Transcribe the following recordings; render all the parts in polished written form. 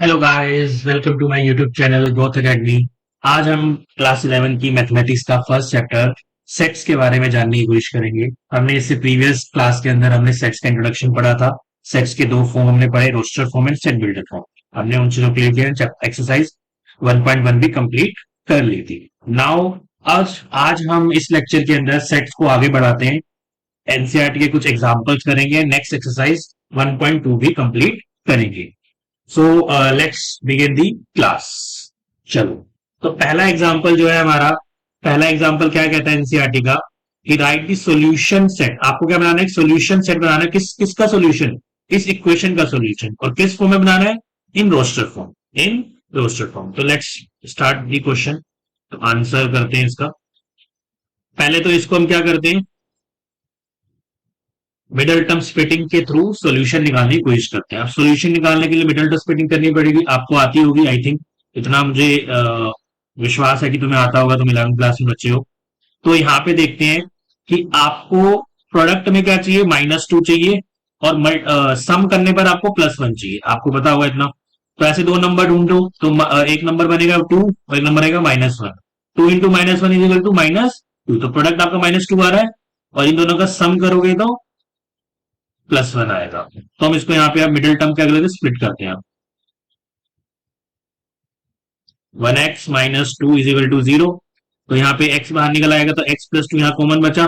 Hello guys, welcome to my YouTube channel growth academy. आज हम class 11 की mathematics का फर्स्ट चैप्टर सेट्स के बारे में जानने की कोशिश करेंगे। हमने इससे प्रीवियस क्लास के अंदर हमने सेट्स का इंट्रोडक्शन पढ़ा था। सेट्स के दो फॉर्म हमने पढ़े, roster form and set builder form. हमने उन चीजों क्लियर किया, एक्सरसाइज 1.1 भी कंप्लीट कर ली थी। नाउ आज आज हम इस लेक्चर के अंदर सेट्स को आगे बढ़ाते हैं। एनसीईआरटी के कुछ एग्जाम्पल्स करेंगे, नेक्स्ट एक्सरसाइज 1.2 भी कंप्लीट करेंगे। So let's begin the class. चलो, तो पहला एग्जांपल जो है हमारा, पहला एग्जांपल क्या कहता है एनसीईआरटी का कि राइट द सॉल्यूशन सेट। आपको क्या बनाना है? सॉल्यूशन सेट बनाना है। किसका सॉल्यूशन? इस इक्वेशन का सॉल्यूशन। और किस फॉर्म में बनाना है? In roster form. In roster form. तो लेट्स स्टार्ट दी क्वेश्चन। तो आंसर करते हैं इसका। पहले तो इसको हम क्या करते हैं, मिडल टर्म स्प्लिटिंग के थ्रू सॉल्यूशन निकालने की कोशिश करते हैं। अब सॉल्यूशन निकालने के लिए मिडल टर्म स्प्लिटिंग करनी पड़ेगी, आपको आती होगी आई थिंक। इतना मुझे विश्वास है कि तुम्हें आता होगा, तुम 11वीं क्लास में बच्चे हो। तो यहाँ पे देखते हैं कि आपको प्रोडक्ट में क्या चाहिए, -2 चाहिए, और सम करने पर आपको +1 चाहिए। आपको पता होगा इतना। तो ऐसे दो नंबर ढूंढो, तो एक नंबर बनेगा 2 और एक नंबर आएगा -1। 2 इंटू -1 इज इक्वल टू -2। तो प्रोडक्ट आपका -2 आ रहा है, और इन दोनों का सम करोगे तो +1 आएगा। तो हम इसको यहाँ पे मिडिल टर्म क्या करते हैं, स्प्लिट करते हैं। 1x minus 2 is equal to 0। तो यहाँ पे x बाहर निकल आएगा, तो x प्लस 2 यहाँ कॉमन बचा।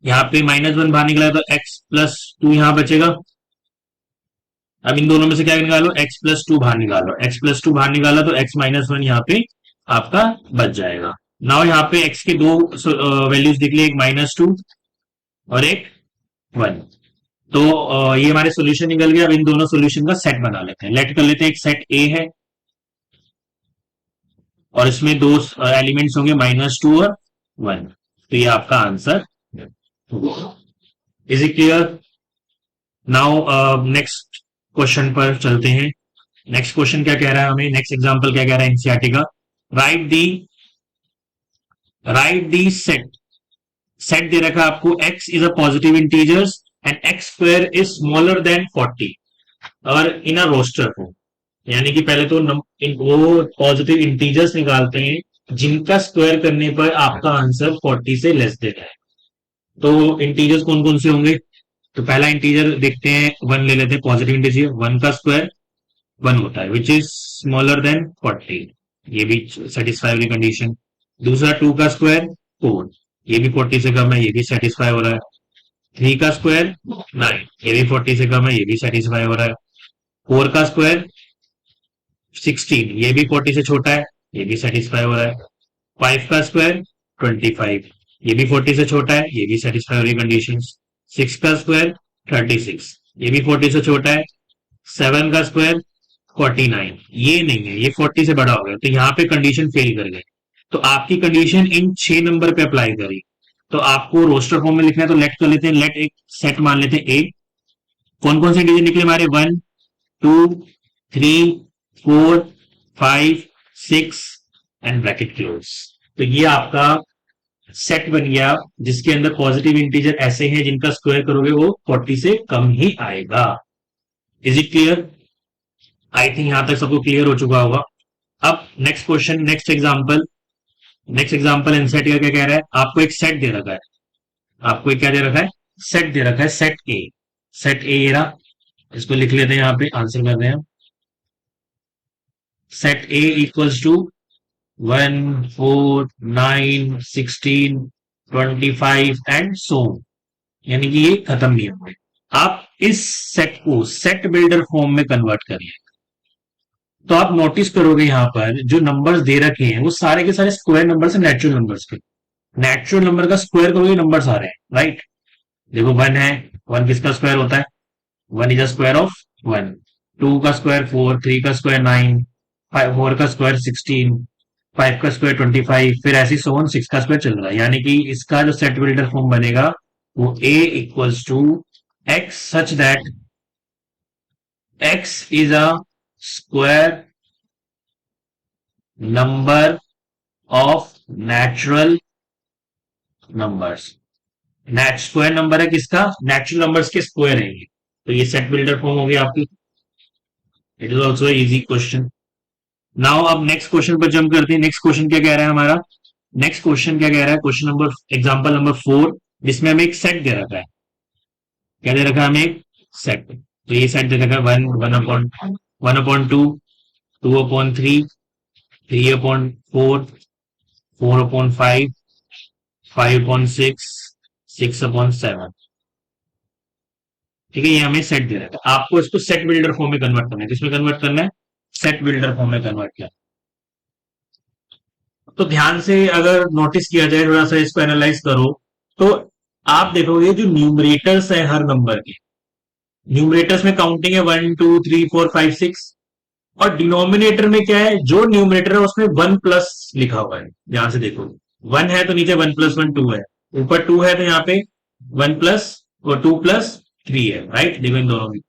यहाँ पे -1 बाहर निकला, तो x प्लस 2 यहाँ बचेगा। अब इन दोनों में से क्या निकालो, x प्लस 2 बाहर निकालो। x प्लस 2 बाहर निकाला तो x -1 यहाँ पे आपका बच जाएगा। नाउ यहाँ पे x के दो वैल्यूज निकले, एक -2 और एक 1। तो ये हमारे सॉल्यूशन निकल गया। अब इन दोनों सॉल्यूशन का सेट बना लेते हैं। लेट कर लेते हैं, एक सेट ए है और इसमें दो एलिमेंट्स होंगे -2 और 1। तो ये आपका answer. Is it clear? Now next question पर चलते हैं। नेक्स्ट क्वेश्चन क्या कह रहा है हमें, नेक्स्ट एग्जांपल क्या कह रहा है एनसीईआरटी का। राइट दी राइट दी सेट। सेट दे रखा है आपको, x is a positive integers and x square is smaller than 40 और इन अ रोस्टर फॉर्म। यानी कि पहले तो वो पॉजिटिव इंटीजर्स निकालते हैं जिनका स्क्वायर करने पर आपका आंसर 40 से लेस देता है। तो इंटीजर्स कौन कौन से होंगे? तो पहला इंटीजर देखते हैं, 1 ले लेते हैं, पॉजिटिव इंटीजर। 1 का स्क्वायर 1 होता है, विच इज स्मॉलर देन 40। ये भी सेटिस्फाई वाली कंडीशन। दूसरा 2 का स्क्वायर 4, ये भी 40 से कम है, ये भी सेटिस्फाई हो रहा है। 3 का स्क्वायर 9, ये भी 40 से कम है, ये भी सेटिस्फाई हो रहा है। 4 का स्क्वायर 16, ये भी 40 से छोटा है, ये भी सेटिस्फाई हो रहा है। 5 का स्क्वायर 25, ये भी 40 से छोटा है, ये भी सेटिस्फाई हो रही कंडीशन। 6 का स्क्वायर 36, ये भी 40 से छोटा है। 7 का स्क्वायर 49, ये नहीं है, ये 40 से बड़ा हो गया, तो यहाँ पे कंडीशन फेल कर गई। तो आपकी कंडीशन इन 6 नंबर पे अप्लाई करी। तो आपको रोस्टर फॉर्म में लिखना है, तो लेट कर लेते हैं। लेट एक सेट मान लेते हैं ए। कौन कौन से इंटीजर निकले हमारे? 1, 2, 3, 4, 5, 6 एंड ब्रैकेट क्लोज। तो ये आपका सेट बन गया जिसके अंदर पॉजिटिव इंटीजर ऐसे हैं जिनका स्क्वायर करोगे वो 40 से कम ही आएगा। Is it clear? I think यहां तक सबको क्लियर हो चुका होगा। अब नेक्स्ट क्वेश्चन, नेक्स्ट एग्जाम्पल एनसेट का क्या कह रहा है? आपको एक सेट दे रखा है, आपको एक क्या दे रखा है? सेट दे रखा है, सेट ए। सेट ए ये रहा, इसको लिख लेते हैं, यहाँ पे आंसर कर रहे हैं। Set A equals to 1, 4, 9, 16, 25 and so, यानी कि ये खत्म नहीं होंगे। आप इस सेट को सेट बिल्डर फॉर्म में कन्वर्ट करिए। तो आप नोटिस करोगे यहाँ पर जो नंबर्स दे रखे हैं वो सारे के सारे स्क्वायर नंबर है, नेचुरल नंबर्स के। नेचुरल नंबर का स्क्वायर करोगे नंबर आ रहे हैं, राइट? देखो 1 है, 1 किसका स्क्वायर होता है? 1 इज अ स्क्वायर ऑफ 1। 2 का स्क्वायर 4, 3 का स्क्वायर 9, 4 का स्क्वायर 16, 5 का स्क्वायर 25, फिर ऐसी सो ऑन 6 का स्क्वायर चल रहा है। यानी कि इसका जो सेट बिल्डर फॉर्म बनेगा वो a equals to x such that x is a square number of natural numbers. Square number है किसका? नेचुरल नंबर्स के स्क्वायर है ये। तो ये सेट बिल्डर फॉर्म हो गया आपकी। It is also easy question. Now अब नेक्स्ट क्वेश्चन पर जंप करते हैं. नेक्स्ट क्वेश्चन क्या कह रहा है हमारा? नेक्स्ट क्वेश्चन क्या कह रहा है? क्वेश्चन नंबर एग्जांपल नंबर 4, जिसमें हमें एक सेट दे रखा है. क्या दे रखा है हमें? एक सेट. तो ये सेट दे रखा है 1/2, 2/3, 3/4, 4/5, 5/6, 6/7. ठीक है, ये हमें सेट दे रखा है. आपको इसको सेट बिल्डर फॉर्म में कन्वर्ट करना है. किसमें कन्वर्ट करना है? सेट बिल्डर फॉर्म में कन्वर्ट करना है. तो ध्यान से अगर नोटिस किया जाए, थोड़ा सा इसको एनालाइज करो, तो आप देखोगे जो न्यूमरेटर्स है हर नंबर के, न्यूमरेटर्स में काउंटिंग है 1 2 3 4 5 6, और डिनोमिनेटर में क्या है? जो न्यूमरेटर है उसमें 1+ लिखा हुआ है. ध्यान से देखो, 1 है तो नीचे 1+1 2 है, ऊपर 2 है तो यहाँ पे 1+ और 2+3 है. राइट, देखो इन दोनों में.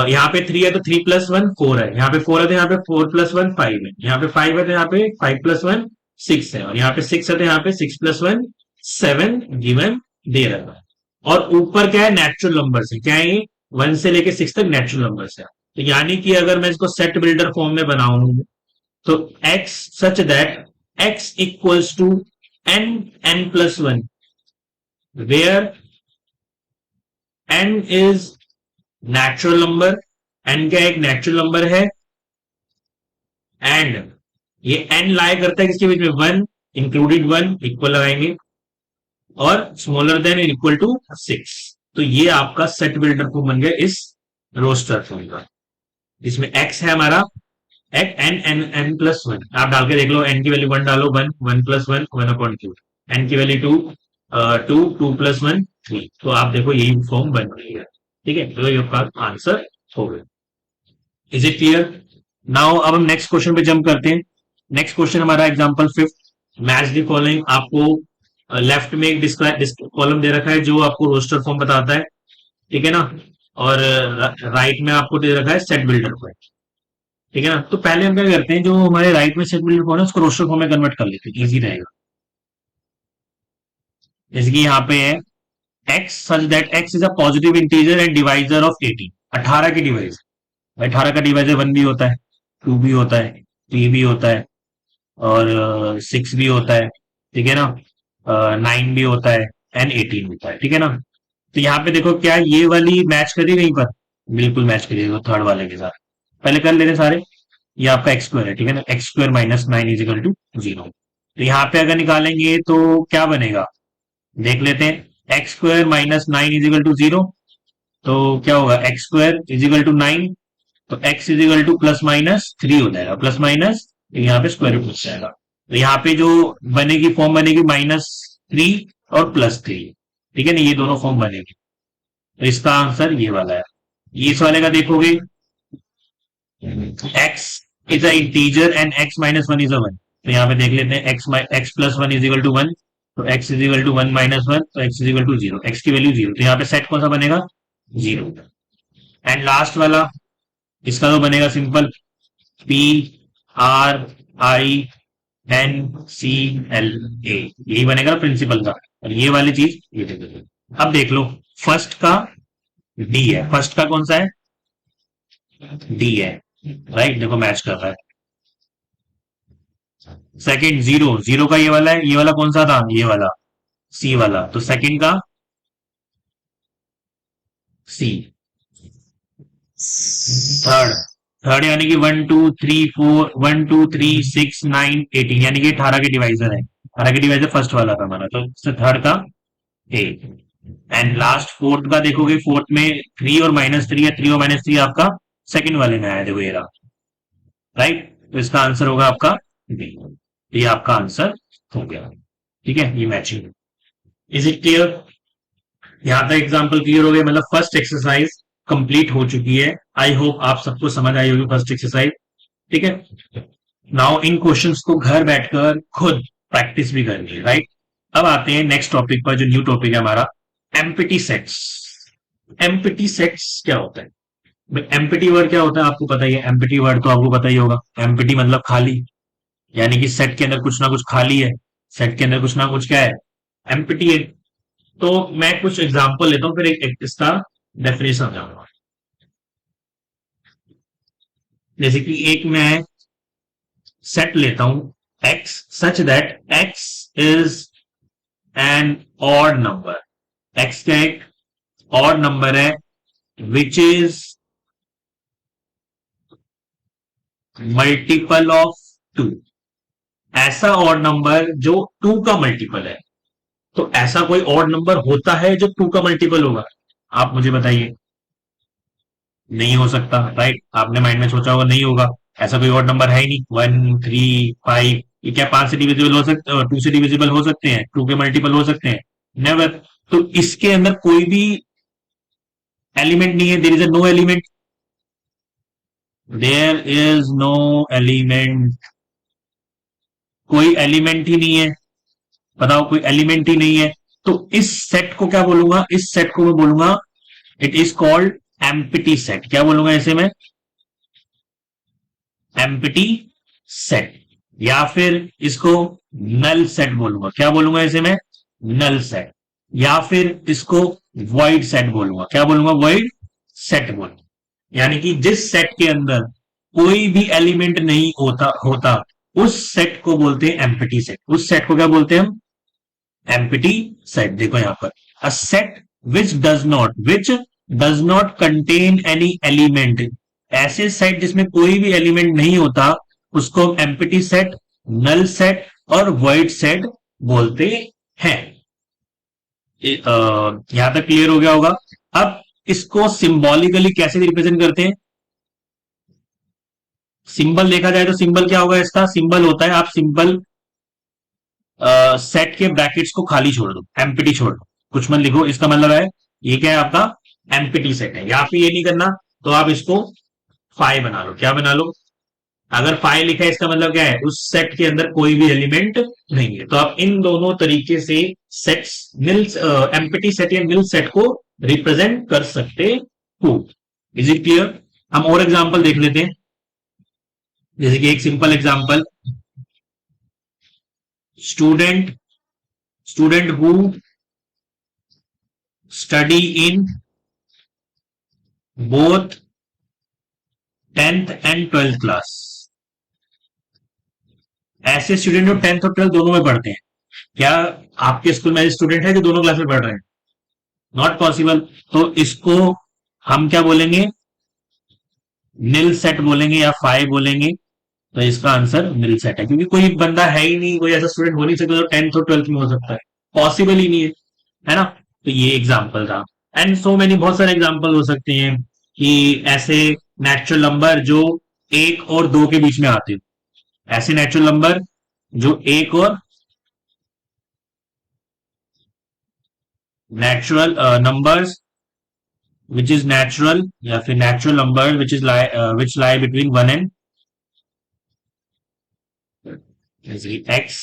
यहाँ पे 3 है तो 3+1 4 है, यहाँ पे 4 है तो यहाँ पे 4+1 5 है, यहाँ पे 5 है तो यहाँ पे 5+1 6 है, और यहाँ पे 6 है तो यहाँ पे 6+1 7 गिवन दे रहा है. और ऊपर क्या है? नेचुरल नंबर है. क्या है ये? 1 से लेके 6 तक नेचुरल नंबर है. तो यानी कि अगर मैं इसको सेट बिल्डर फॉर्म में बनाऊं, तो x such that x equals to n+1, where n is natural number. n क्या एक नेचुरल नंबर है, एंड ये n लाई करता है किसके बीच में? 1 इंक्लूडेड 1 इक्वल लगाएंगे, और स्मॉलर देन इक्वल टू 6. तो ये आपका सेट बिल्डर फॉर्म बन गया इस रोस्टर फॉर्म का, जिसमें x है हमारा n+1. आप डाल के देख लो, n की वैल्यू 1 डालो, 1 1+1 1/2, n की वैल्यू 2 2 2+1 3. तो आप देखो यही फॉर्म बन रही है. ठीक है, तो ये आपका आंसर हो गया. Is it clear? नाउ अब हम नेक्स्ट क्वेश्चन पे जंप करते हैं. नेक्स्ट क्वेश्चन हमारा एग्जांपल 5, मैच द फॉलोइंग. आपको लेफ्ट में एक डिस्क्राइब कॉलम दे रखा है जो आपको रोस्टर फॉर्म बताता है. ठीक है ना? और राइट में आपको दे रखा है सेट बिल्डर फॉर्म. ठीक है ना? तो पहले हम क्या करते हैं, जो हमारे राइट में सेट बिल्डर फॉर्म है उसको रोस्टर फॉर्म में कन्वर्ट कर लेते हैं, इजी रहेगा. जैसे कि यहाँ पे है x such that x is a positive integer and divisor of 18. 18 की डिवाइस. 18 का डिवाइजर 1 भी होता है, 2 भी होता है, 3 भी होता है, और 6 भी होता है. ठीक है ना? 9 भी होता है, एंड 18 होता है. ठीक है ना? तो यहाँ पे देखो, क्या ये वाली मैच करी कहीं पर? बिल्कुल मैच करिएगा थर्ड वाले के साथ. पहले कर लेते सारे. ये आपका एक्स स्क्वायर है. ठीक है ना? x² - 9 = 0. तो यहाँ पे अगर निकालेंगे तो क्या बनेगा, देख लेते हैं. x² - 9 = 0. तो क्या होगा? x² = 9. तो x = +-3 हो जाएगा. प्लस माइनस यहाँ पे स्क्वायर रूट बच जाएगा. तो यहाँ पे जो बनेगी फॉर्म बनेगी -3 और +3. ठीक है ना? ये दोनों फॉर्म बनेगी. तो इसका आंसर ये वाला है. ये इस वाले का देखोगे, x is a integer and x-1 is a 1. तो यहाँ पे देख लेते हैं, x+1 = 1. तो x = 1 - 1, तो x = 0. x की वैल्यू 0. तो यहाँ पे सेट कौन सा बनेगा? 0. एंड लास्ट वाला, इसका तो बनेगा सिंपल, PRINCLA. यही बनेगा प्रिंसिपल का. और ये वाली चीज ये देखो. अब देख लो, फर्स्ट का डी है. फर्स्ट का कौन सा है? डी है. राइट, देखो मैच कर रहा है. सेकंड 0, 0 का ये वाला है. ये वाला कौन सा था? ये वाला सी वाला. तो सेकंड का सी. थर्ड, थर्ड यानी कि 1 2 3 4 1 2 3 6 9 18, यानी कि 18 के डिवाइजर है. 18 के डिवाइजर फर्स्ट वाला था हमारा, तो थर्ड का ए. एंड लास्ट फोर्थ का देखोगे, फोर्थ में 3 और -3 है. 3 और -3 आपका सेकंड वाले में आया, देखो ये रहा. राइट, तो इसका आंसर होगा आपका बी. ये आपका आंसर हो गया. ठीक है, ये मैचिंग. Is it clear? यहां तक एग्जाम्पल क्लियर हो गया, मतलब फर्स्ट एक्सरसाइज कंप्लीट हो चुकी है. आई होप आप सबको समझ आई होगी फर्स्ट एक्सरसाइज. ठीक है, नाउ इन क्वेश्चंस को घर बैठकर खुद प्रैक्टिस भी करनी है. राइट, अब आते हैं नेक्स्ट टॉपिक पर, जो न्यू टॉपिक है हमारा, एम्प्टी सेट्स. एम्प्टी सेट्स क्या होता है? एम्प्टी वर्ड क्या होता है आपको पता ही है. एम्प्टी वर्ड तो आपको पता ही होगा. एम्प्टी मतलब खाली, यानी कि सेट के अंदर कुछ ना कुछ खाली है. सेट के अंदर कुछ ना कुछ क्या है? एम्प्टी है. तो मैं कुछ एग्जांपल लेता हूं, फिर एक इसका डेफिनेशन समझाऊंगा. जैसे कि एक मैं सेट लेता हूं x such that x is an odd number, x का एक ऑड नंबर है which is multiple of two, ऐसा ऑड नंबर जो टू का मल्टीपल है। तो ऐसा कोई ऑड नंबर होता है जो टू का मल्टीपल होगा? आप मुझे बताइए। नहीं हो सकता, राइट? आपने माइंड में सोचा होगा नहीं होगा, ऐसा कोई और नंबर है ही नहीं। 1, 3, 5, ये क्या 5 से डिविजिबल हो सकते, 2 से डिविजिबल हो सकते हैं, 2 के मल्टीपल हो सकते हैं? नेवर। तो इसके अंदर कोई भी एलिमेंट नहीं है, there is a no element, there is no element, कोई एलिमेंट ही नहीं है। बताओ, कोई एलिमेंट ही नहीं है। तो इस सेट को क्या बोलूंगा? इस सेट को मैं बोलूंगा it is called empty set. क्या बोलूंगा इसे मैं? Empty set. या फिर इसको नल सेट बोलूंगा। क्या बोलूंगा इसे मैं? Null set. या फिर इसको वॉइड सेट बोलूंगा। क्या बोलूंगा? वॉइड सेट बोलूंगा। यानी कि जिस सेट के अंदर कोई भी एलिमेंट नहीं होता उस सेट को बोलते हैं एम्प्टी सेट। उस सेट को क्या बोलते हैं हम? Empty set. देखो यहां पर, अ set which does not contain any element, ऐसे सेट जिसमें कोई भी एलिमेंट नहीं होता उसको हम एम्प्टी सेट, नल सेट और वॉइड सेट बोलते हैं। यहां तक क्लियर हो गया होगा? अब इसको सिंबॉलिकली कैसे रिप्रेजेंट करते हैं? सिंबल देखा जाए तो सिंबल क्या होगा इसका? सिंबल होता है, आप सिंबल सेट के ब्रैकेट्स को खाली छोड़ दो, एम्प्टी छोड़ दो, कुछ मत लिखो, इसका मतलब है ये क्या है आपका? एम्प्टी सेट है। या फिर ये नहीं करना तो आप इसको फाइव बना लो। क्या बना लो? अगर फाइव लिखा है इसका मतलब क्या है? उस सेट के अंदर कोई भी एलिमेंट नहीं है। तो आप इन दोनों तरीके से सेट्स, निल्स, एम्प्टी सेट या निल सेट को रिप्रेजेंट कर सकते हो। Is it clear? हम और एग्जांपल देख लेते हैं। जैसे कि एक simple example, student student who study in both 10th and 12th class. ऐसे स्टूडेंट जो 10th और 12th दोनों में पढ़ते हैं, क्या आपके स्कूल में ऐसे स्टूडेंट है जो दोनों क्लास में पढ़ रहे हैं? Not possible. तो इसको हम क्या बोलेंगे? निल सेट बोलेंगे या फाइव बोलेंगे। तो इसका आंसर निल सेट है, क्योंकि कोई बंदा है ही नहीं, कोई ऐसा स्टूडेंट हो नहीं सकता जो 10th और 12th में हो सकता है। पॉसिबल ही नहीं है ना? तो ये एग्जाम्पल था। एंड सो मैनी, बहुत सारे एग्जाम्पल हो सकते हैं कि ऐसे नेचुरल नंबर जो एक और दो के बीच में आते हैं, ऐसे नेचुरल नंबर जो एक और natural numbers which is natural, या फिर natural number which lie between 1 and x.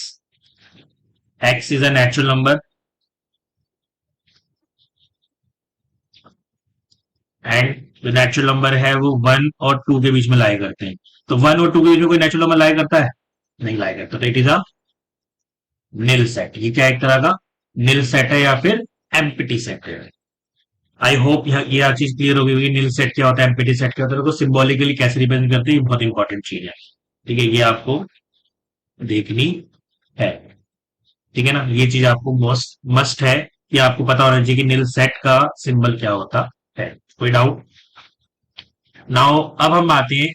X is a natural number and जो नेचुरल नंबर है वो 1 और 2 के बीच में लाई करते हैं। तो 1 और 2 के बीच में कोई नेचुरल नंबर लाई करता है? नहीं लाई करता। तो it is a nil set. ये क्या एक तरह का निल सेट है या फिर एम्प्टी सेट है? आई होप ये हर चीज क्लियर होगी होगी। निल सेट क्या होता है, एम्प्टी सेट क्या होता है, तो सिंबॉलिकली कैसे रिप्रेजेंट करते हैं, बहुत इंपॉर्टेंट चीज है। ठीक है, ये आपको देखनी है। ठीक है ना? ये चीज आपको मस्ट मस्ट है कि आपको पता होना चाहिए कि निल सेट का सिंबल क्या होता है। कोई डाउट? नाउ अब हम आते हैं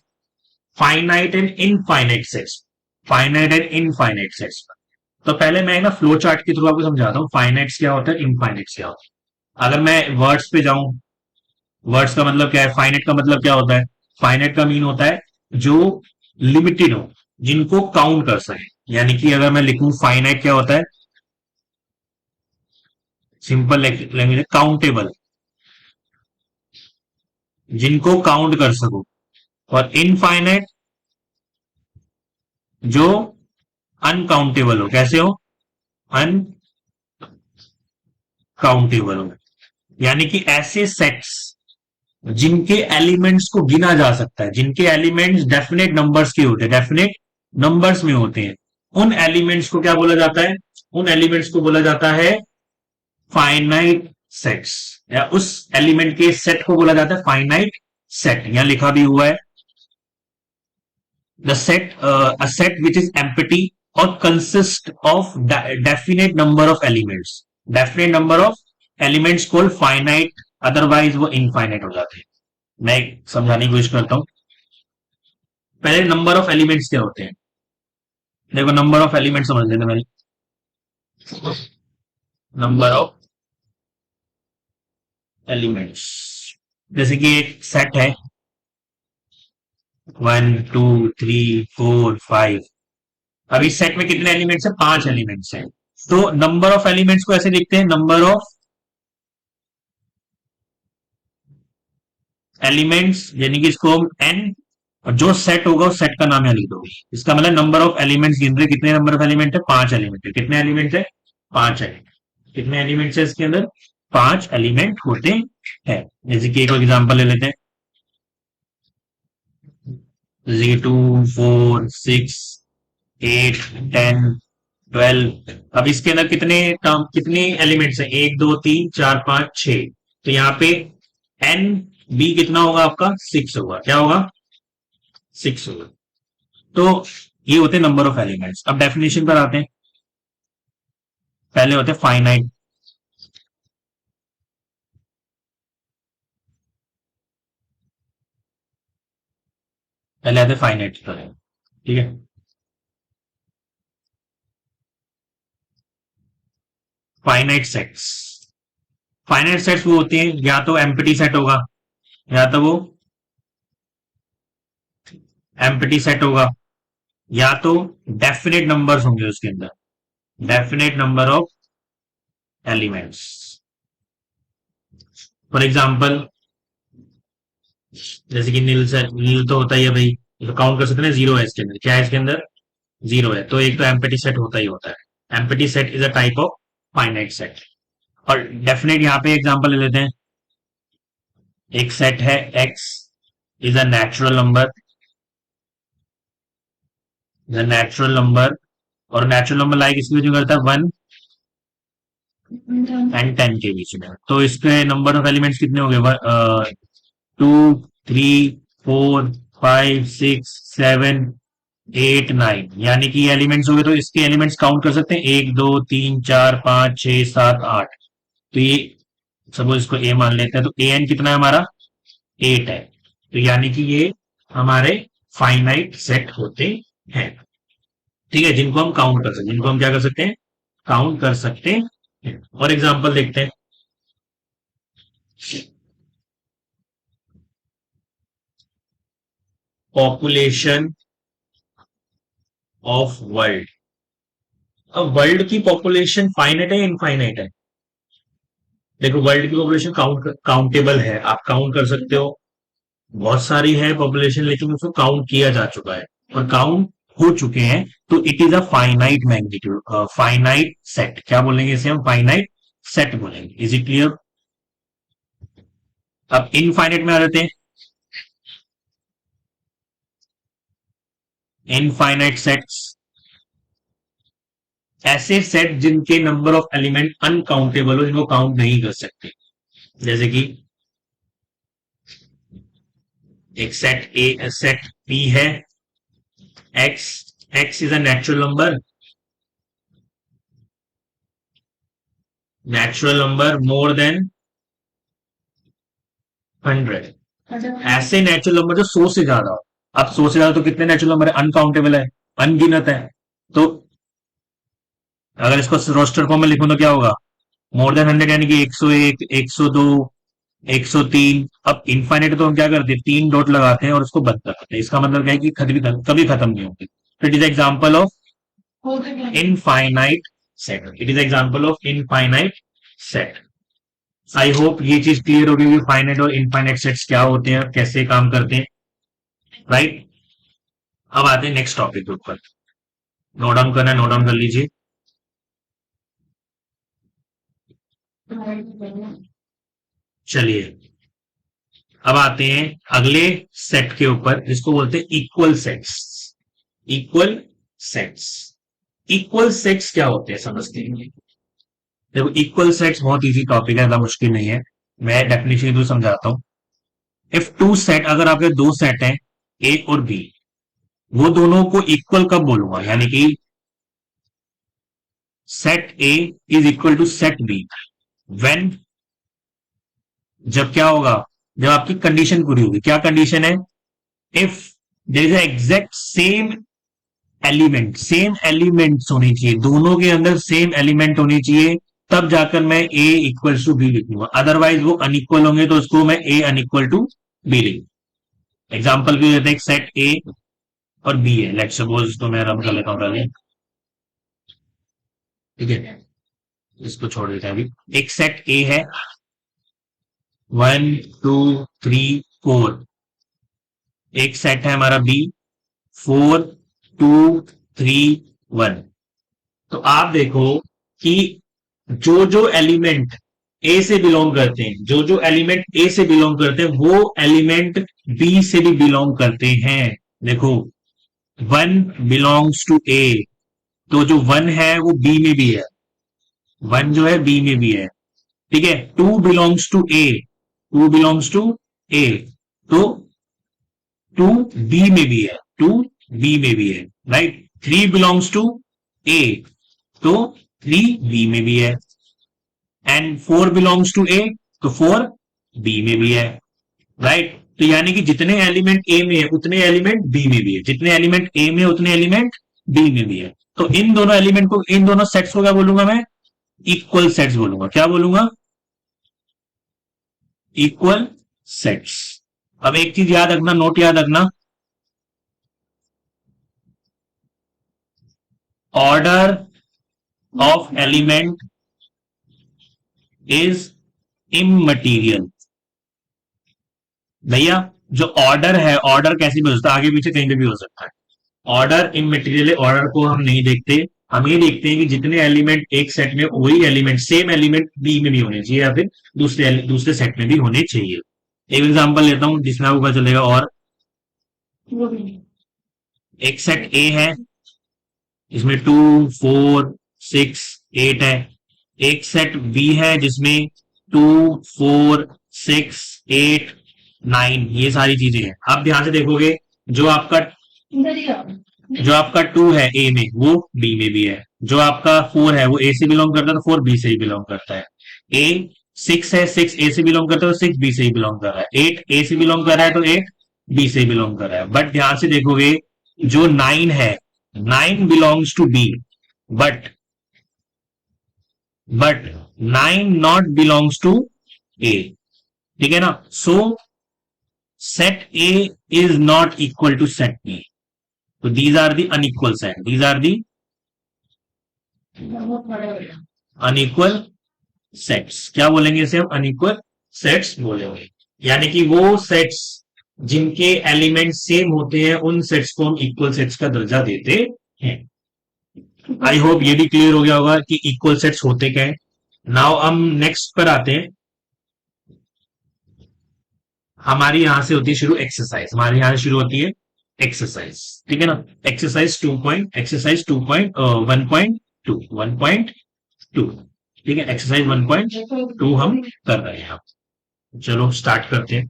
finite and infinite sets. Finite and infinite sets. तो पहले मैं ना फ्लो चार्ट के थ्रू आपको समझाता हूँ फाइनाइट्स क्या होता है, इनफाइनाइट्स क्या होता है। अगर मैं वर्ड्स पे जाऊं, वर्ड्स का मतलब क्या है, फाइनाइट का मतलब क्या होता है? फाइनाइट का मीन होता है जो लिमिटेड हो, जिनको काउंट कर सके। यानी कि अगर मैं लिखूं फाइनाइट क्या होता है, सिंपल लैंग्वेज, काउंटेबल, जिनको काउंट कर सको। और इनफाइनाइट जो अनकाउंटेबल हो। कैसे हो? अनकाउंटेबल हो, यानी कि ऐसे सेट्स जिनके एलिमेंट्स को गिना जा सकता है, जिनके एलिमेंट्स डेफिनेट नंबर्स के होते हैं, डेफिनेट नंबर्स में होते हैं, उन एलिमेंट्स को क्या बोला जाता है? उन एलिमेंट्स को बोला जाता है फाइनाइट सेट्स, या उस एलिमेंट के सेट को बोला जाता है फाइनाइट सेट। यहां लिखा भी हुआ है the set a set which is empty और consist of definite number of elements, definite number of elements called finite, otherwise वो इनफाइनाइट हो जाते हैं। मैं समझाने की कोशिश करता हूं। पहले नंबर ऑफ एलिमेंट्स क्या होते हैं, देखो नंबर ऑफ एलिमेंट समझ लेते हैं। नंबर ऑफ एलिमेंट्स, जैसे कि एक सेट है 1 2 3 4 5। अब इस सेट में कितने एलिमेंट्स है, 5 एलिमेंट्स हैं। तो नंबर ऑफ एलिमेंट्स को ऐसे लिखते हैं, नंबर ऑफ एलिमेंट्स, यानी कि इसको हम एन, और जो सेट होगा उस सेट का नाम यहाँ लिख दोगे। इसका मतलब नंबर ऑफ एलिमेंट्स गिन रहे, कितने नंबर ऑफ एलिमेंट है, 5 एलिमेंट है। कितने एलिमेंट है, 5 एलिमेंट। कितने एलिमेंट्स है इसके अंदर, 5 एलिमेंट होते हैं। जैसे कि एक एग्जांपल ले लेते हैं, जैसे कि 2 4 6 8 10 12। अब इसके अंदर कितने टर्म, कितने एलिमेंट्स हैं, 1 2 3 4 5 6। तो यहाँ पे एन बी कितना होगा आपका, 6 होगा। क्या होगा, 6 होगा। तो ये होते हैं नंबर ऑफ एलिमेंट्स। अब डेफिनेशन पर आते हैं। पहले होते हैं फाइनाइट, पहले आते हैं फाइनाइट पर, ठीक है। फाइनाइट सेट्स, फाइनाइट सेट्स वो होते हैं, या तो एम्प्टी सेट होगा, या तो वो एम्प्टी सेट होगा, या तो डेफिनेट नंबर्स होंगे उसके अंदर, definite number of elements. For example, जैसे कि नील से, नील तो होता ही है भाई, तो काउंट कर सकते हैं, जीरो है इसके अंदर, क्या है इसके अंदर, जीरो है। तो एक तो एम्प्टी सेट होता ही होता है। Empty set is a type of finite set. और डेफिनेट यहाँ पे एग्जांपल ले लेते हैं। एक सेट है x is a natural number, the natural number, और नेचुरल नंबर लाइक इसके बीच में करता है 1 एंड 10 के बीच में। तो इसके नंबर ऑफ एलिमेंट्स कितने हो गए, 2 3 4 5 6 7 8 9, यानी कि एलिमेंट्स हो गए। तो इसके एलिमेंट्स काउंट कर सकते हैं, 1 2 3 4 5 6 7 8। तो ये सपोज इसको ए मान लेते हैं, तो ए एन कितना है हमारा, 8 है। तो यानी कि ये हमारे फाइनाइट सेट होते हैं, ठीक है, जिनको हम काउंट कर सकते हैं, जिनको हम क्या कर सकते हैं, काउंट कर सकते हैं। और एग्जांपल देखते हैं। Population of world. अब वर्ल्ड की पॉपुलेशन फाइनाइट है, इनफाइनाइट है। देखो वर्ल्ड की पॉपुलेशन काउंटेबल है, आप काउंट कर सकते हो, बहुत सारी है पॉपुलेशन, लेकिन उसको काउंट किया जा चुका है और काउंट हो चुके हैं। तो it is a finite magnitude, finite set. क्या बोलेंगे इसे हम, फाइनाइट सेट बोलेंगे। Is it clear. अब इनफाइनाइट में आ जाते हैं। इनफाइनाइट सेट्स, ऐसे सेट जिनके नंबर ऑफ एलिमेंट अनकाउंटेबल हो, जिनको काउंट नहीं कर सकते। जैसे कि एक सेट ए, सेट पी है, x, x is a natural number, natural number more than 100। ऐसे नेचुरल नंबर जो 100 से ज्यादा हो। अब 100 से ज्यादा तो कितने नेचुरल नंबर है, अनकाउंटेबल है, अनगिनत है। तो अगर इसको रोस्टर फॉर्म में लिखूं तो क्या होगा, मोर देन 100, यानी कि 101, 102, 103। अब इनफाइनाइट तो हम क्या करते हैं, 3 डॉट लगाते हैं और उसको बंद कर देते हैं। इसका मतलब क्या है कि कभी खत्म नहीं होगी। तो it is example of infinite set, it is example of infinite set. I hope ये चीज क्लियर होगी कि फाइनाइट और इनफाइनाइट सेट्स क्या होते हैं, कैसे काम करते हैं, राइट। अब आते हैं नेक्स्ट टॉपिक के ऊपर। नोट डाउन करना है, नोट डाउन कर लीजिए। चलिए अब आते हैं अगले सेट के ऊपर, जिसको बोलते हैं equal sets. Equal sets, equal sets क्या होते हैं समझते हैं। देखो इक्वल सेट्स बहुत इजी टॉपिक है, ज्यादा मुश्किल नहीं है। मैं डेफिनेशन तो समझाता हूं। इफ टू सेट, अगर आपके दो सेट हैं ए और बी, वो दोनों को इक्वल कब बोलूंगा, यानी कि set A is equal to set B when, जब क्या होगा, जब आपकी कंडीशन पूरी होगी। क्या कंडीशन है? If there is exact same elements होने चाहिए, दोनों के अंदर सेम एलिमेंट होने चाहिए, तब जाकर मैं ए इक्वल टू बी लिखूंगा। अदरवाइज वो अनइक्वल होंगे तो उसको मैं ए अनइक्वल टू बी लिखूंगा। एग्जाम्पल के देते हैं, सेट ए और बी है, लेट सपोज, तो मैं रन कर लेता हूँ पहले, ठीक है, इसको छोड़ देते हैं अभी। एक सेट ए है, 1 2 3 4। एक सेट है हमारा बी, 4 2 3 1। तो आप देखो कि जो जो एलिमेंट ए से बिलोंग करते हैं, जो जो एलिमेंट ए से बिलोंग करते हैं, वो एलिमेंट बी से भी बिलोंग करते हैं। देखो, 1 बिलोंग्स टू ए, तो जो 1 है वो बी में भी है, 1 जो है बी में भी है, ठीक है। 2 belongs to A, 2 belongs to A, तो 2 बी में भी है, 2 बी में भी है, राइट। 3 बिलोंग्स टू ए, तो 3 बी में भी है, एंड 4 बिलोंग्स टू ए, तो 4 बी में भी है, राइट। तो यानी कि जितने एलिमेंट ए में है उतने एलिमेंट बी में भी है, जितने एलिमेंट ए में उतने एलिमेंट बी में भी है। तो इन दोनों एलिमेंट को, इन दोनों सेट्स को क्या बोलूंगा मैं? इक्वल सेट्स बोलूंगा। क्या बोलूंगा? Equal sets. अब एक चीज याद रखना, नोट याद रखना, ऑर्डर ऑफ एलिमेंट इज इममटीरियल। भैया, जो ऑर्डर है, ऑर्डर कैसे भी हो सकता है, आगे पीछे कहीं पे भी हो सकता है। ऑर्डर इममटीरियल है, ऑर्डर को हम नहीं देखते। हम ये देखते हैं कि जितने एलिमेंट एक सेट में, वही एलिमेंट, सेम एलिमेंट बी में भी होने चाहिए, या फिर दूसरे दूसरे सेट में भी होने चाहिए। एक एग्जांपल लेता हूं जिसमें आपको पता चलेगा। और एक सेट ए है, इसमें 2 4 6 8 है। एक सेट बी है जिसमें 2 4 6 8 9, ये सारी चीजें हैं। आप ध्यान से देखोगे, जो आपका जो आपका 2 है ए में, वो बी में भी है। जो आपका 4 है वो ए से बिलोंग करता है, तो 4 बी से ही बिलोंग करता है। ए 6 है, 6 ए से बिलोंग करता है, तो 6 बी से ही बिलोंग कर रहा है। 8 ए से बिलोंग कर रहा है, तो 8 बी से ही बिलोंग कर रहा है। बट ध्यान से देखोगे, जो 9 है, 9 belongs to B, but 9 not belongs to A, ठीक है ना। So set A is not equal to set B. तो these are the unequal set, these are the unequal sets. क्या बोलेंगे इसे हम? अनइक्वल सेट्स बोलेंगे। यानी कि वो सेट्स जिनके एलिमेंट सेम होते हैं, उन सेट्स को हम इक्वल सेट्स का दर्जा देते हैं। आई होप ये भी क्लियर हो गया होगा कि इक्वल सेट्स होते क्या है। नाउ हम नेक्स्ट पर आते हैं। हमारी यहां से होती है शुरू एक्सरसाइज, हमारी यहां से शुरू होती है एक्सरसाइज, ठीक है ना। एक्सरसाइज 1.2, ठीक है। एक्सरसाइज 1.2 हम कर रहे हैं। चलो स्टार्ट करते हैं।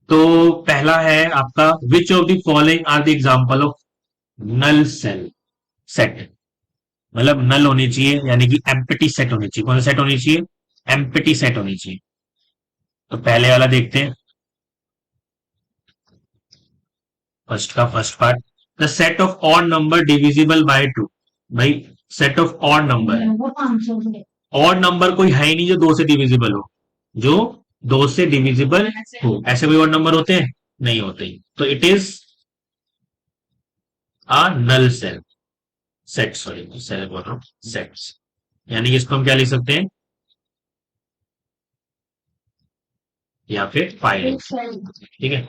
तो पहला है आपका, which of the following are the example of null sell set. मतलब नल होनी चाहिए, यानी कि एम्प्टी सेट होनी चाहिए। कौन सा सेट होनी चाहिए? एम्प्टी सेट होनी चाहिए। तो पहले वाला देखते हैं, फर्स्ट का first part, the set of odd number divisible by 2। भाई, set of odd number, odd number कोई है ही नहीं जो 2 से डिविजिबल हो, जो 2 से डिविजिबल हो। ऐसे कोई ऑड नंबर होते हैं? नहीं होते। तो it is a null sell set, sorry sell बोल रहा हूं, सेट्स। यानी कि इसको हम क्या लिख सकते हैं, या फिर फाइल, ठीक है।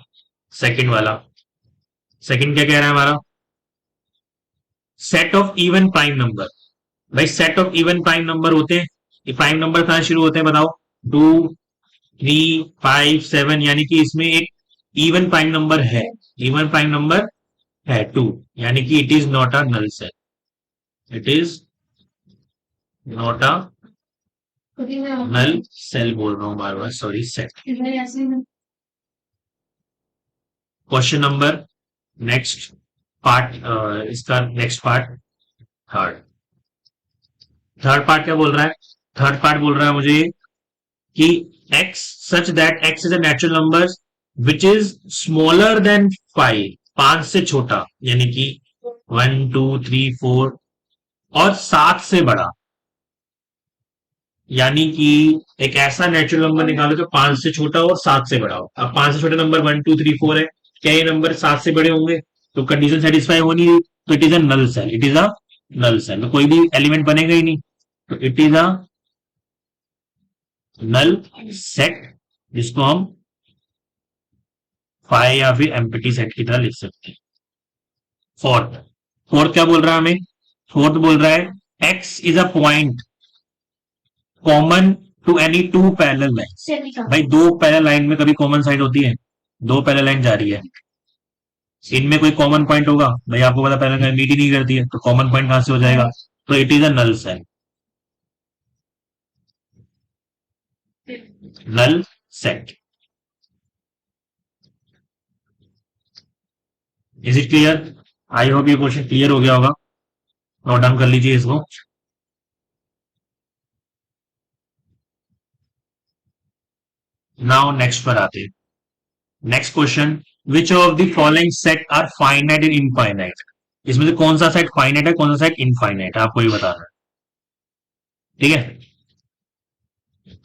सेकंड वाला, सेकंड क्या कह रहा है हमारा? Set of even prime number. भाई, set of even prime number होते हैं, ये प्राइम नंबर कहां शुरू होते हैं बताओ? 2 3 5 7, यानी कि इसमें एक इवन प्राइम नंबर है, इवन प्राइम नंबर है 2, यानी कि it is not a null set, it is not a null cell. बोल रहा हूं बार बार, sorry, set. Question number next, part, इसका next part, third. Third part क्या बोल रहा है? थर्ड पार्ट बोल रहा है मुझे कि x such that x is a natural number which is smaller than 5, 5 से छोटा, यानी कि 1 2 3 4, और 7 से बड़ा। यानी कि एक ऐसा नेचुरल नंबर निकालो जो 5 से छोटा हो और 7 से बड़ा हो। अब 5 से छोटे नंबर 1 2 3 4 है, क्या ये नंबर 7 से बड़े होंगे? तो कंडीशन सेटिस्फाई होनी है, तो it is a null sell, it is a null sell, तो कोई भी एलिमेंट बनेगा ही नहीं, तो it is a null set, जिसको हम फाई या फिर एम्प्टी सेट की तरह लिख सकते हैं। फोर्थ, फोर्थ क्या बोल रहा है हमें? फोर्थ बोल रहा है x is a point common to any two parallel line. भाई दो पैरेलल लाइन में कभी कॉमन साइड होती है? दो पैरेलल लाइन जा रही है, इनमें कोई कॉमन पॉइंट होगा? भाई आपको पता पैरेलल लाइन मीट ही नहीं करती है, तो कॉमन पॉइंट कहां से हो जाएगा? तो it is a null sell, null set. Is it clear? I hope ये क्वेश्चन क्लियर हो गया होगा, नोट डाउन कर लीजिए इसको। नाउ नेक्स्ट पर आते हैं। Next question, which of the following set are finite and infinite? इसमें से कौन सा सेट फाइनाइट है, कौन सा सेट इनफाइनाइट है, आपको ही बताना है। ठीक है,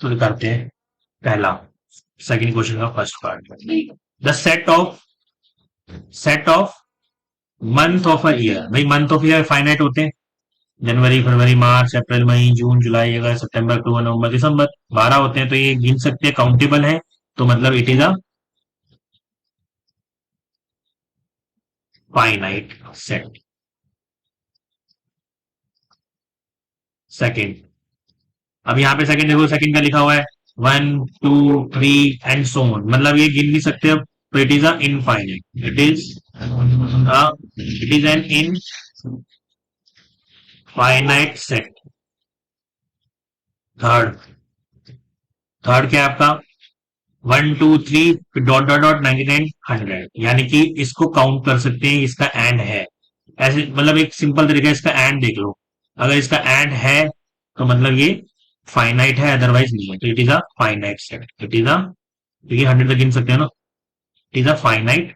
तो करते हैं पहला, सेकंड क्वेश्चन का first part. The set of month of a year. भाई मंथ ऑफ ईयर फाइनाइट होते हैं, जनवरी फरवरी मार्च अप्रैल मई जून जुलाई अगस्त सितंबर अक्टूबर नवंबर दिसंबर, 12 होते हैं, तो ये गिन सकते हैं, काउंटेबल है, तो मतलब it is a finite set. Second, अब यहाँ पे सेकंड देखो, सेकंड का लिखा हुआ है 1 2 3 एंड सो ऑन, मतलब ये गिन नहीं सकते अब, तो it is a infinite, it is an infinite set. Third, third क्या है आपका? 1 2 3 डॉट डॉट डॉट 99 100, यानी कि इसको काउंट कर सकते हैं, इसका एंड है, ऐसे मतलब एक सिंपल तरीका है, इसका एंड देख लो, अगर इसका एंड है तो मतलब ये फाइनाइट है, अदरवाइज नहीं है, तो it is a finite set, it is अ, क्योंकि 100 तक गिन सकते हैं ना, it is a finite,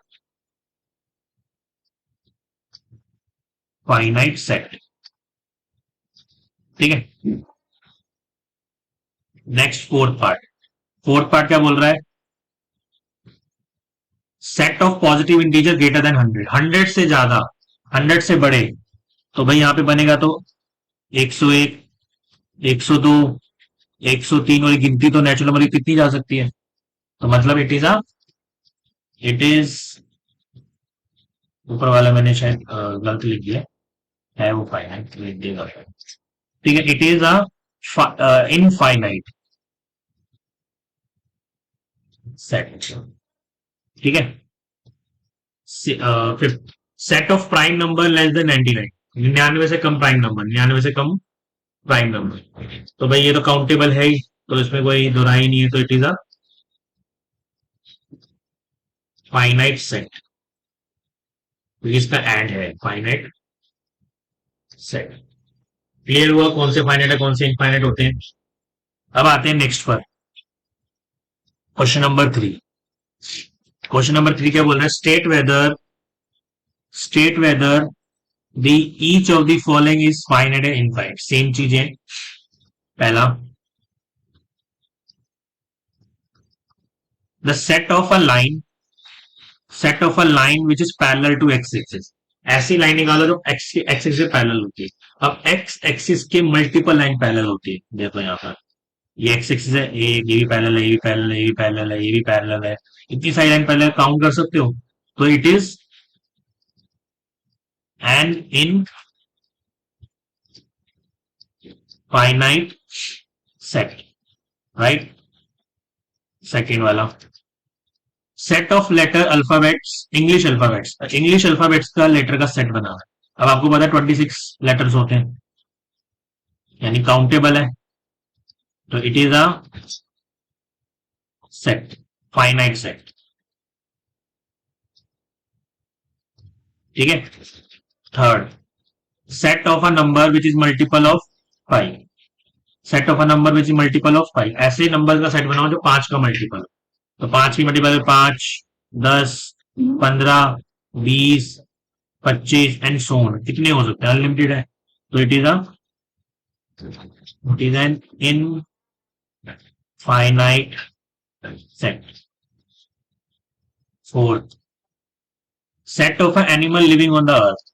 finite set. ठीक है, next fourth part. Fourth part क्या बोल रहा है? Set of positive integer greater than 100, 100 से ज्यादा, 100 से बड़े, तो भाई यहाँ पे बनेगा तो 101, 102, 103, और ये गिनती तो नेचुरल नंबर की कितनी जा सकती है, तो मतलब it is a, it is, ऊपर वाला मैंने शायद गलत लिख दिया है वो फाइनाइट लिख देगा, ठीक है, it is a infinite set. ठीक है, fifth, set of prime number less than 99, 99 से कम प्राइम नंबर, 99 से कम प्राइम नंबर, तो भाई ये तो काउंटेबल है ही, तो इसमें कोई दोराई नहीं है, तो it is a finite set, इसका एंड है फाइनाइट सेट। क्लियर हुआ कौन से फाइनाइट है, कौन से इनफाइनाइट होते हैं? अब आते हैं नेक्स्ट पर, क्वेश्चन नंबर 3। क्वेश्चन नंबर 3 क्या बोल रहा है? State whether the each of the following is finite and infinite. सेम चीज है, पहला, the set of a line which is parallel to x axis. ऐसी लाइन निकालो जो एक्स एक्सिस से पैरेलल होती है। अब एक्स एक्सिस के मल्टीपल लाइन पैरेलल होती है, देखो यहाँ पर ये एक्स एक्सिस है, ये भी पैरेलल है, ये भी पैरेलल है, ये भी पैरेलल है, ये भी पैरेलल है, इतनी सारी लाइन पैरेलल काउंट कर सकते हो, तो it is an infinite set, right. Second वाला, set of letter alphabets, English alphabets का लेटर का सेट बना है। अब आपको पता है 26 लेटर्स होते हैं, यानी काउंटेबल है, तो it is a set, finite set. ठीक है। Third, set of a number which is multiple of 5। Set of a number which is multiple of 5, ऐसे नंबर का सेट बनाओ जो 5 का मल्टीपल। तो 5 की मल्टीपल 5, 10, 15, 20, 25 एंड सो ऑन, कितने हो सकते हैं, अनलिमिटेड है। तो it is an infinite set. Fourth, set of animal living on the earth.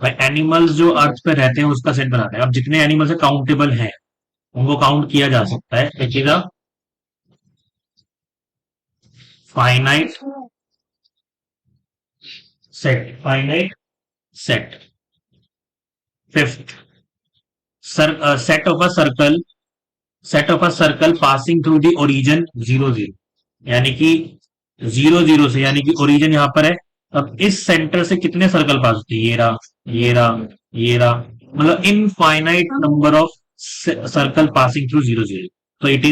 भाई एनिमल्स जो अर्थ पे रहते हैं उसका सेट बनाते हैं। अब जितने एनिमल्स है काउंटेबल हैं, उनको काउंट किया जा सकता है। It is a finite set, finite set. Fifth, set of a circle, set of a circle passing through the origin 0, 0, यानी कि 0, 0 से, यानी कि ओरिजिन यहां पर है। अब इस सेंटर से कितने सर्कल पास होते हैं, ये रहा, ये रहा, ये रहा, मतलब infinite number of circle passing through 0, 0। तो it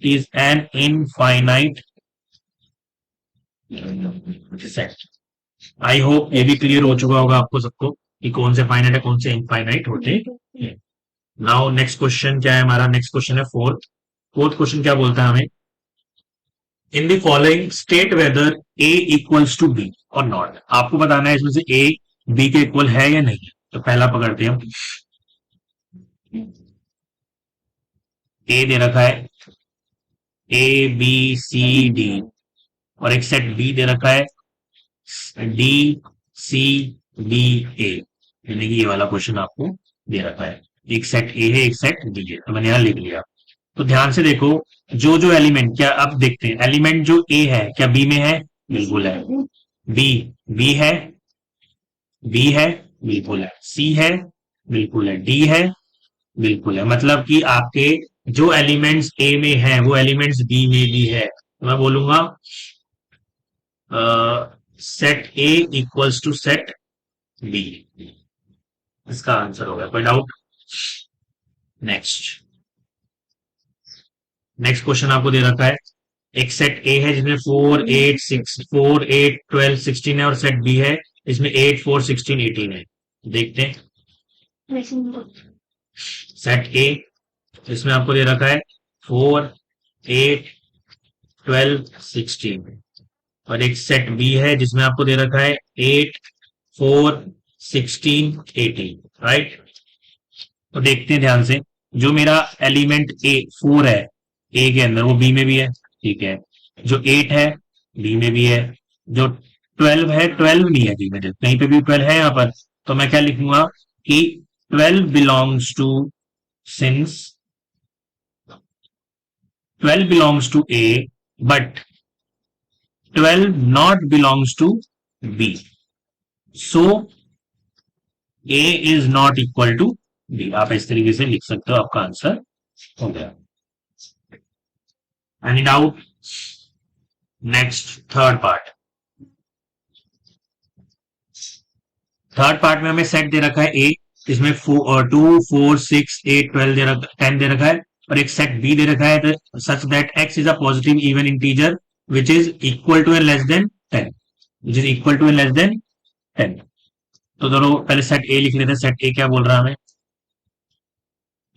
is an infinite set. I hope ये भी क्लियर हो चुका होगा आपको सबको कि कौन से फाइनाइट है, कौन से इनफाइनाइट होते हैं। नाउ नेक्स्ट क्वेश्चन क्या है हमारा, नेक्स्ट क्वेश्चन है फोर्थ। फोर्थ क्वेश्चन क्या बोलता है हमें, in the following state whether A equals to B और नॉट। आपको बताना है इसमें से ए बी के इक्वल है या नहीं है। तो पहला पकड़ते हैं हम, ए दे रखा है ए बी सी डी, और एक सेट बी दे रखा है डी सी डी ए, यानी कि ये वाला क्वेश्चन आपको दे रखा है। एक सेट ए है, एक सेट बी है, तो मैंने यहां लिख लिया। तो ध्यान से देखो, जो जो एलिमेंट, क्या अब देखते हैं एलिमेंट जो ए है क्या बी में है, बिल्कुल है। बी, बी है, बी है, बिल्कुल है। सी है, बिल्कुल है। डी है, बिल्कुल है। मतलब कि आपके जो एलिमेंट्स ए में है वो एलिमेंट्स बी में भी है। तो मैं बोलूंगा set A equals to set B, इसका आंसर होगा। कोई डाउट? नेक्स्ट, नेक्स्ट क्वेश्चन आपको दे रखा है, एक सेट ए है जिसमें 4, 8, 6, 4, 8, 12, 16 है, और सेट बी है इसमें 8, 4, 16, 18 है। देखते हैं सेट ए, इसमें आपको दे रखा है 4, 8, 12, 16, और एक सेट बी है जिसमें आपको दे रखा है 8, 4, 16, 18, राइट। तो देखते हैं ध्यान से, जो मेरा एलिमेंट ए 4 है ए के अंदर, वो बी में भी है, ठीक है। जो 8 है बी में भी है, जो 12 है 12 नहीं है बी में, कहीं पे भी 12 है यहाँ पर। तो मैं क्या लिखूंगा कि 12 belongs to, since 12 belongs to A but 12 not belongs to B, so A is not equal to B. आप इस तरीके से लिख सकते हो, आपका आंसर हो गया। Any doubt? Next, third part. Third part में हमें सेट दे रखा है ए, इसमें 2, 4, 6, 8, 12 दे रखा, 10 दे रखा है, और एक सेट बी दे रखा है such that x is a positive even integer which is equal to and less than 10, which is equal to and less than 10। तो दोनों पहले सेट ए लिख लेते हैं। सेट ए क्या बोल रहा है हमें,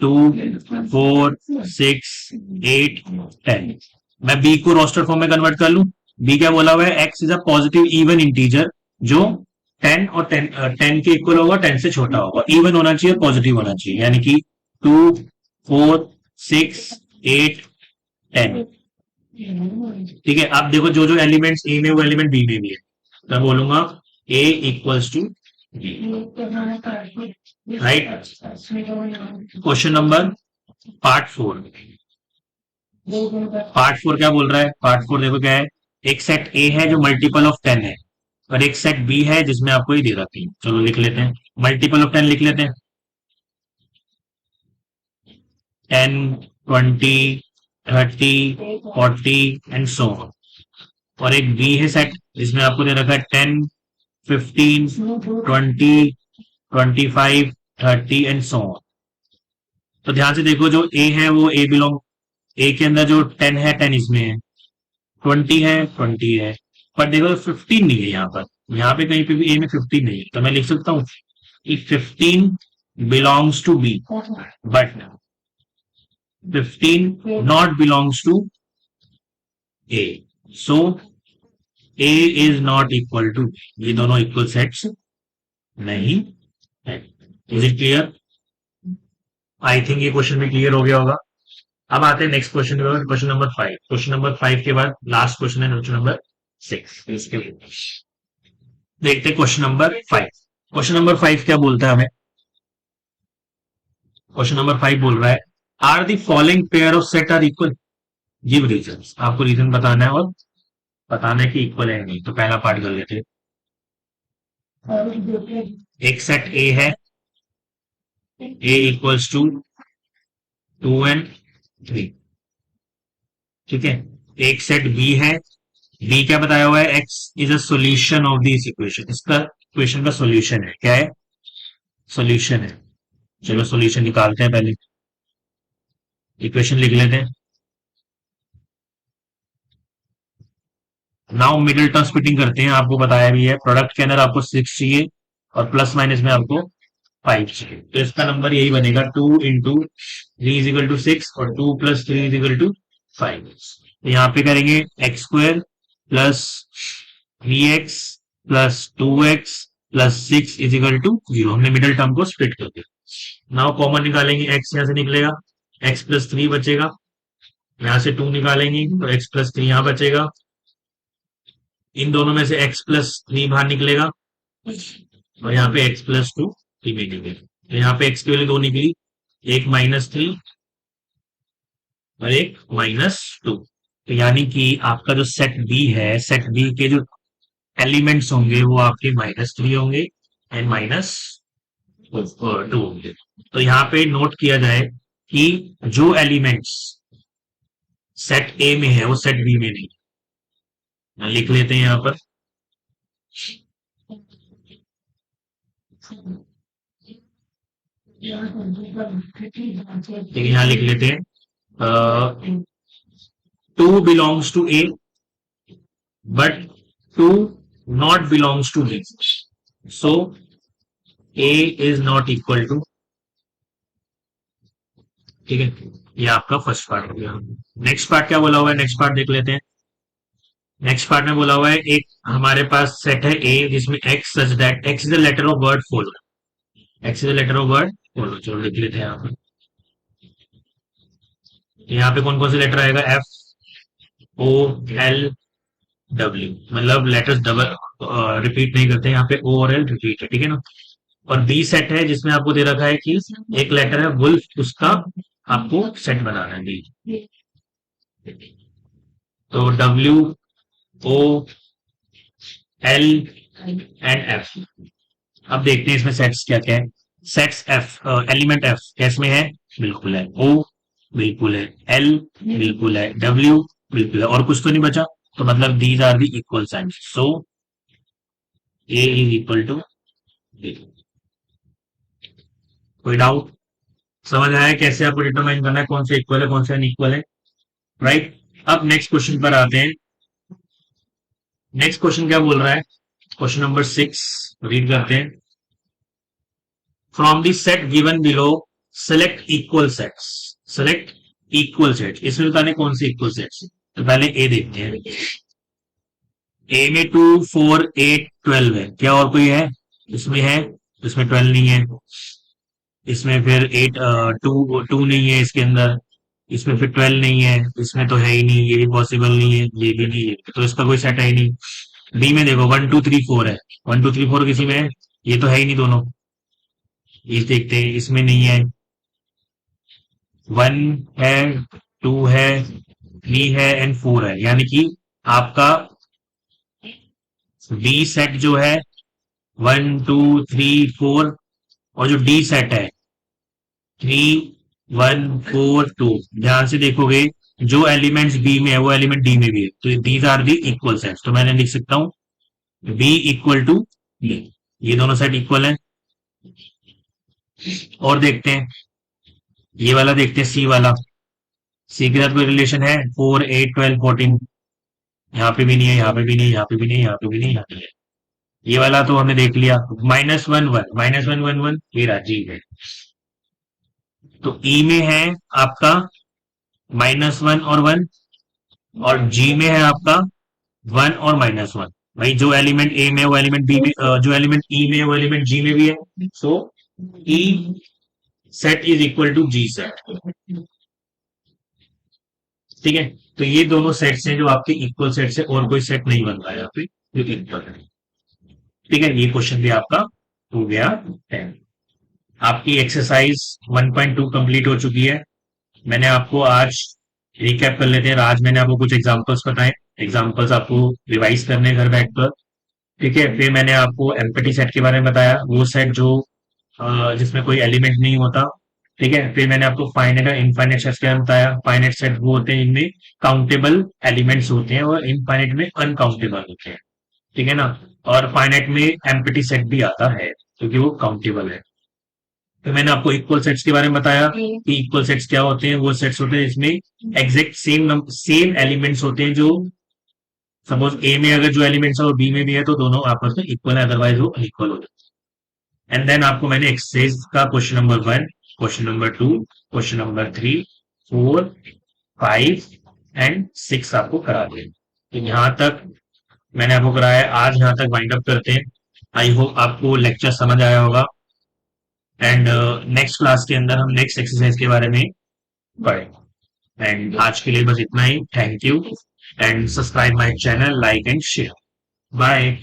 2, 4, 6, 8, 10। मैं बी को रोस्टर फॉर्म में कन्वर्ट कर लूं। बी क्या बोला हुआ है, x is a positive even integer जो 10 और 10 के इक्वल होगा, 10 से छोटा होगा, इवन होना चाहिए, पॉजिटिव होना चाहिए, यानी कि 2, 4, 6, 8, 10। ठीक है। अब देखो जो जो एलिमेंट्स ए में वो एलिमेंट बी में भी है, मैं बोलूंगा A equals to B, right. Question number part 4। Part 4 क्या बोल रहा है, पार्ट 4 देखो क्या है, एक सेट ए है जो मल्टीपल ऑफ 10 है, और एक सेट बी है जिसमें आपको ये दे रखी है। चलो लिख लेते हैं, मल्टीपल ऑफ 10 लिख लेते हैं, 10, 20, 30, 40 एंड सो ऑन। और एक बी है सेट जिसमें आपको दे रखा है 10, 15, 20, 25, 30 एंड सो ऑन। तो ध्यान से देखो, जो ए है वो ए बिलोंग, ए के अंदर जो 10 है 10 इसमें है, 20 है 20 है, पर देखो 15 नहीं है यहाँ पे कहीं पे भी ए में 15 नहीं है, तो मैं लिख सकता हूँ कि 15 belongs to B, but 15 not belongs to A, so A is not equal to, ये दोनों इक्वल सेट्स नहीं है। Is it clear? I think ये क्वेश्चन भी क्लियर हो गया होगा। अब आते हैं नेक्स्ट क्वेश्चन पे, क्वेश्चन नंबर 5। क्वेश्चन नंबर 5 के बाद लास्ट क्वेश्चन है क्वेश्चन नंबर 6। इसके लिए देखते हैं क्वेश्चन नंबर 5। क्वेश्चन नंबर 5 क्या बोलता है हमें? क्वेश्चन नंबर 5 बोल रहा है are the following pair of set are equal, give reasons. आपको रीजन बताना है और बताना है कि इक्वल है नहीं। तो पहला पार्ट कर लेते हैं। एक सेट ए है, ए इक्वल्स टू 2 एंड 3, ठीक है। एक सेट बी है, बी क्या बताया हुआ है? X is a solution of this equation, इसका इक्वेशन का सोल्यूशन है। क्या है? सोल्यूशन है। चलो सोल्यूशन निकालते हैं, पहले इक्वेशन लिख लेते हैं। नाउ मिडिल टर्म स्प्लिटिंग करते हैं। आपको बताया भी है प्रोडक्ट के अंदर आपको 6 चाहिए और प्लस माइनस में आपको 5 चाहिए, तो इसका नंबर यही बनेगा 2 इंटू 3 इज इक्वल टू 6 और 2 प्लस 3 इज इक्वल टू 5। तो यहाँ पे करेंगे x square plus 3x plus 2x plus 6 is equal to 0। हमने मिडिल टर्म को स्प्लिट कर दिया। नाउ कॉमन निकालेंगे, x यहां से निकलेगा, x प्लस 3 बचेगा, यहां से 2 निकालेंगे तो x प्लस 3 यहां बचेगा, इन दोनों में से x प्लस 3 बाहर निकलेगा और यहाँ पे x प्लस 2 रिमेनिंग है। तो यहाँ पे x की वैल्यू 2 निकली, एक -3 और एक -2। तो यानी कि आपका जो सेट बी है, सेट बी के जो एलिमेंट्स होंगे वो आपके -3 होंगे एंड -2 होंगे। तो यहाँ पे नोट किया जाए कि जो एलिमेंट्स सेट ए में है वो सेट बी में नहीं। लिख लेते हैं यहाँ पर, ठीक है, यहाँ लिख लेते हैं 2 belongs to A but 2 not belongs to B, so A is not equal to, ठीक है। ये आपका फर्स्ट पार्ट हो गया। नेक्स्ट पार्ट क्या बोला हुआ है? नेक्स्ट पार्ट देख लेते हैं। नेक्स्ट पार्ट में बोला हुआ है एक हमारे पास सेट है ए जिसमें x such that x is the letter of word follow, x is the letter of word follow. चलो लिख लेते हैं यहाँ पर। यहाँ पे कौन कौन से लेटर आएगा? एफ ओ एल डब्ल्यू, मतलब लेटर्स डबल रिपीट नहीं करते यहाँ पे, ओ और एल रिपीट है, ठीक है ना। और बी सेट है जिसमें आपको दे रखा है कि एक लेटर है वुल्फ, उसका आपको सेट बनाना है बी। तो W O L and F. अब देखते हैं इसमें सेट्स क्या क्या है। सेट्स एफ, एलिमेंट एफ कैसमें है? बिल्कुल है। ओ बिल्कुल है, एल बिल्कुल है, डब्ल्यू बिल्कुल है, और कुछ तो नहीं बचा। तो मतलब these are the equal science, so A is equal to B. कोई डाउट? समझ आया कैसे आपको डिटरमाइन करना है कौन से इक्वल है कौन से अनइक्वल है, राइट। अब नेक्स्ट क्वेश्चन पर आते हैं। नेक्स्ट क्वेश्चन क्या बोल रहा है? क्वेश्चन नंबर 6 रीड करते हैं। From the set given below select equal sets, select equal sets. इसमें बताने कौन से इक्वल सेट्स। तो पहले ए देखते हैं। ए में 2 4 8 12 है, क्या और कोई है? इसमें है, इसमें 12 नहीं है। इसमें फिर 8 2 नहीं है इसके अंदर, इसमें फिर 12 नहीं है, इसमें तो है ही नहीं, ये भी पॉसिबल नहीं है, ये भी नहीं है, तो इसका कोई सेट है ही नहीं। बी में देखो 1 2 3 4 है, 1 2 3 4 किसी में है? ये तो है ही नहीं दोनों। ये देखते हैं, इसमें नहीं है। 1 है, 2 है, 3 है एंड 4 है, यानी कि आपका बी सेट जो है 1 2 3 4, और जो डी सेट है 3 1 4 2, ध्यान से देखोगे जो एलिमेंट्स बी में है वो एलिमेंट डी में भी है, तो these are the equal sets. तो मैंने लिख सकता हूं बी इक्वल टू बी, ये दोनों सेट इक्वल है। और देखते हैं ये वाला, देखते हैं सी वाला। सी के साथ कोई रिलेशन है? 4 8 12 14, यहाँ पे भी नहीं है, यहाँ पे भी नहीं, यहाँ पे भी नहीं, यहाँ पे भी नहीं, यहाँ पे है। ये वाला तो हमने देख लिया। -1 1, -1 1 1, ये राजी है। तो ई में है आपका -1 और 1, और जी में है आपका 1 और -1। भाई जो एलिमेंट ए में है, वो एलिमेंट बी में, जो एलिमेंट ई में है, वो एलिमेंट जी में भी है। So E set is equal to G set. ठीक है। तो ये दोनों सेट्स हैं जो आपके इक्वल सेट्स है, और कोई सेट नहीं बन रहा है यहाँ पे जो इक्वल है। ठीक है, ये क्वेश्चन भी आपका हो गया है। आपकी एक्सरसाइज 1.2 कंप्लीट हो चुकी है। मैंने आपको आज रिकैप कर लेते हैं। आज मैंने आपको कुछ एग्जांपल्स बताए, एग्जांपल्स आपको रिवाइज करने घर बैठकर। ठीक है, फिर मैंने आपको एम्पटी सेट के बारे में बताया, वो सेट जो जिसमें कोई एलिमेंट नहीं होता। ठीक है, फिर मैंने आपको फाइनाइट और इनफाइनाइट सेट्स के बारे में बताया। फाइनाइट सेट वो होते हैं जिनमें काउंटेबल एलिमेंट्स होते हैं, और इनफाइनाइट में अनकाउंटेबल होते हैं। ठीक है ना। और फाइनाइट में एम्पटी सेट भी आता है क्योंकि वो काउंटेबल है। तो मैंने आपको इक्वल सेट्स के बारे में बताया कि इक्वल सेट्स क्या होते हैं। वो सेट्स होते हैं जिसमें एग्जैक्ट सेम एलिमेंट्स होते हैं, जो सपोज ए में अगर जो एलिमेंट्स है वो बी में भी है, तो दोनों आपस में इक्वल है, अदरवाइज वो अनइक्वल हो जाए। एंड देन आपको मैंने एक्सरसाइज का question number 1, question number 2, question number 3, 4, 5 and 6 आपको करा दिया। तो यहाँ तक मैंने आपको कराया है। आज यहाँ तक वाइंड अप करते हैं। आई होप आपको लेक्चर समझ आया होगा। एंड नेक्स्ट क्लास के अंदर हम नेक्स्ट एक्सरसाइज के बारे में पढ़ें। एंड आज के लिए बस इतना ही। Thank you, and subscribe my channel, like and share. Bye.